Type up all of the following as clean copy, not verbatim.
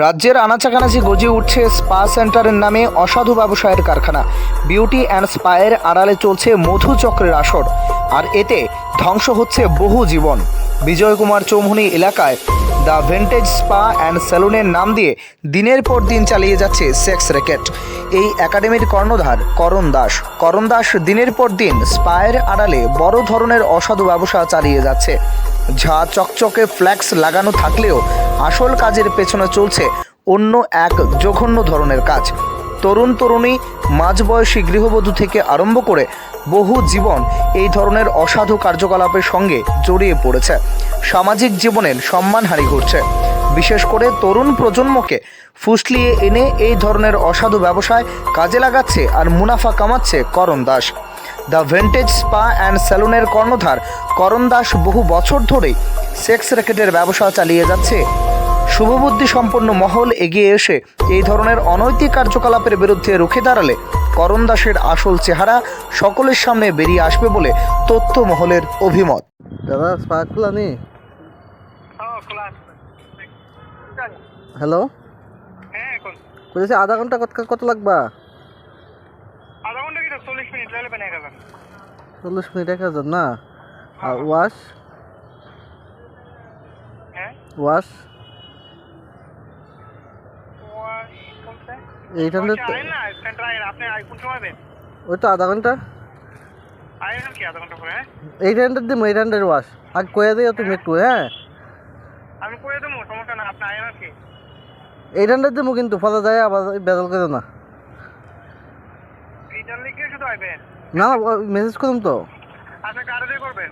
রাজ্যের আনাচাকানাচি গজিয়ে উঠছে স্পা সেন্টারের নামে অসাধু ব্যবসায়ের কারখানা। বিউটি অ্যান্ড স্পায়ের আড়ালে চলছে মধুচক্রের আসর, আর এতে ধ্বংস হচ্ছে বহু জীবন। বিজয় কুমার চৌমুহনী এলাকায় দ্য ভিন্টেজ স্পা অ্যান্ড সেলুনের নাম দিয়ে দিনের পর দিন চালিয়ে যাচ্ছে সেক্স র্যাকেট। এই একাডেমির কর্ণধার করণ দাস দিনের পর দিন স্পায়ের আড়ালে বড় ধরনের অসাধু ব্যবসা চালিয়ে যাচ্ছে। ঝা চকচকে ফ্ল্যাক্স লাগানো থাকলেও আসল কাজের পেছনে চলছে অন্য এক জঘন্য ধরনের কাজ। তরুণী মাঝবয়সী গৃহবধূ থেকে আরম্ভ করে বহু জীবন এই ধরনের অসাধু কার্যকলাপের সঙ্গে জড়িয়ে পড়েছে। সামাজিক জীবনের সম্মানহানি ঘটছে। বিশেষ করে তরুণ প্রজন্মকে ফুসলিয়ে এনে এই ধরনের অসাধু ব্যবসায় কাজে লাগাচ্ছে আর মুনাফা কামাচ্ছে Karan Das. The vintage spa and সেলুনের কর্ণধার করণ দাস বহু বছর ধরেই সেক্স র্যাকেটের ব্যবসা চালিয়ে যাচ্ছে। শুভবুদ্ধি সম্পন্ন মহল এগিয়ে এসে এই ধরনের অনৈতিক কার্যকলাপের বিরুদ্ধে রুখে দাঁড়ালে করণ দাসের আসল চেহারা সকলের সামনে বেরিয়ে আসবে বলে তথ্য মহলের অভিমত। দাদা স্পা খোলা নেই? হ্যালো, বলছি আধা ঘন্টা কত লাগবা? আধা ঘন্টা কি 40 মিনিট লাগলে বানাই যাবেন। 40 মিনিট 1000 না? আর ওয়াশ? হ্যাঁ ওয়াশ ওয়াশ কোনটা? 800 আইন না সেন্টার আইন আপনি আইফোন চালাবেন। ওই তো আধা ঘন্টা। আইন কি আধা ঘন্টা পরে? 800 দিম, 800 ওয়াশ আর কয়ে দিও তুমি একটু। হ্যাঁ আমি কইয়ে দেবো, সমস্যা না। আপনি আইন কি 800 দিমু, কিন্তু ফলা যায় আবার বেদল করে না। এইটার লিখে শুধু আইবেন না না, মেসেজ করুন তো। আপনি কারে দিয়ে করবেন?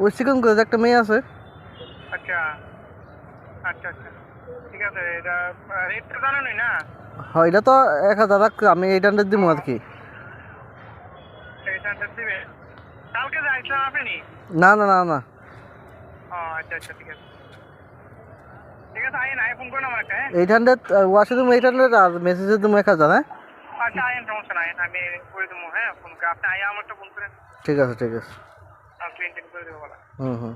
ওই চিকন করে একটা মেয়ে আছে। আচ্ছা আচ্ছা আচ্ছা ঠিক আছে। এটা রেটটা জানেনই না? হ্যাঁ, এটা তো 1000 রাখ, আমি 800 দিমু আর কি। 800 দিবেন। কালকে যাইছিলাম আপনি? না না না না, ও আচ্ছা আচ্ছা ঠিক আছে ঠিক আছে। আইন আইফোন করে আমার একটা। হ্যাঁ 800 ওয়াশে দিমু 800 আর মেসেজে দিমু 1000। হ্যাঁ আচ্ছা আইন সমস্যা নাই, আমি করে দেবো। হ্যাঁ ফোন করে আপনি আইয়া আমারটা ফোন করেন। ঠিক আছে ঠিক আছে। আমি মেনটেন করে দেবো বলা। হুম হুম।